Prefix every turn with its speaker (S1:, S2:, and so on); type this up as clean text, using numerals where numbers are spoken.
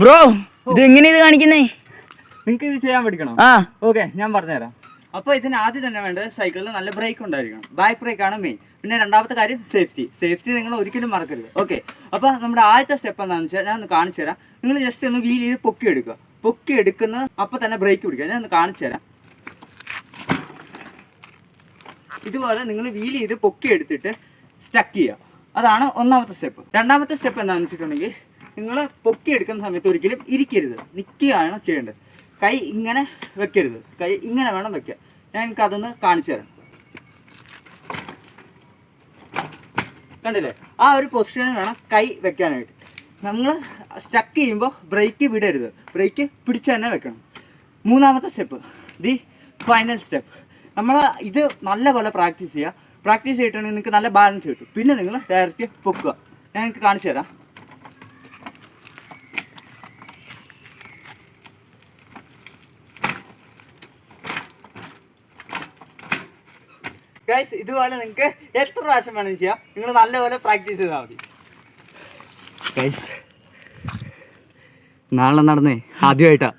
S1: Bro ഇത് എങ്ങനെ ഇത് കാണിക്കുന്നേ?
S2: നിങ്ങൾക്ക് ഇത് ചെയ്യാൻ പഠിക്കണം.
S1: ആ
S2: ഓക്കെ, ഞാൻ പറഞ്ഞുതരാം. അപ്പോൾ ഇതിന് ആദ്യം തന്നെ വേണ്ടത് സൈക്കിളിൽ നല്ല ബ്രേക്ക് ഉണ്ടായിരിക്കണം. ബാക്ക് ബ്രേക്കാണ് മെയിൻ. പിന്നെ രണ്ടാമത്തെ കാര്യം സേഫ്റ്റി നിങ്ങൾ ഒരിക്കലും മറക്കരുത്. ഓക്കെ, അപ്പോൾ നമ്മുടെ ആദ്യത്തെ സ്റ്റെപ്പ് എന്താണെന്ന് വെച്ചാൽ ഞാൻ ഒന്ന് കാണിച്ചു തരാം. നിങ്ങൾ ജസ്റ്റ് ഒന്ന് വീൽ ചെയ്ത് പൊക്കി എടുക്കുന്ന അപ്പോൾ തന്നെ ബ്രേക്ക് പിടിക്കുക. ഞാൻ ഒന്ന് കാണിച്ചു തരാം. ഇതുപോലെ നിങ്ങൾ വീൽ ചെയ്ത് പൊക്കി എടുത്തിട്ട് സ്റ്റക്ക് ചെയ്യുക. അതാണ് ഒന്നാമത്തെ സ്റ്റെപ്പ്. രണ്ടാമത്തെ സ്റ്റെപ്പ് എന്താണെന്ന് വെച്ചിട്ടുണ്ടെങ്കിൽ നിങ്ങൾ പൊക്കി എടുക്കുന്ന സമയത്ത് ഒരിക്കലും ഇരിക്കരുത്, നിൽക്കുകയാണ് ചെയ്യേണ്ടത്. കൈ ഇങ്ങനെ വെക്കരുത്, കൈ ഇങ്ങനെ വേണം വെക്കുക. ഞാൻ എനിക്ക് അതൊന്ന് കാണിച്ചു തരാം. കണ്ടില്ലേ? ആ ഒരു പൊസിഷനിൽ വേണം കൈ വെക്കാനായിട്ട്. നമ്മൾ സ്റ്റക്ക് ചെയ്യുമ്പോൾ ബ്രേക്ക് വിടരുത്, ബ്രേക്ക് പിടിച്ച് തന്നെ വെക്കണം. മൂന്നാമത്തെ സ്റ്റെപ്പ്, ദി ഫൈനൽ സ്റ്റെപ്പ്. നമ്മൾ ഇത് നല്ലപോലെ പ്രാക്ടീസ് ചെയ്യുക. പ്രാക്ടീസ് ചെയ്തിട്ടുണ്ടെങ്കിൽ നിങ്ങൾക്ക് നല്ല ബാലൻസ് കിട്ടും. പിന്നെ നിങ്ങൾ ഡയറക്റ്റ് പൊക്കുക. ഞാൻ നിങ്ങൾക്ക് കാണിച്ചു തരാം. ഗൈസ്, ഇതുപോലെ നിങ്ങൾക്ക് എത്ര പ്രാവശ്യം വേണമെങ്കിൽ ചെയ്യാം. നിങ്ങൾ നല്ലപോലെ പ്രാക്ടീസ് ചെയ്താൽ മതി. ഗൈസ്, നാളെ നടന്നേ ആദ്യമായിട്ടാ.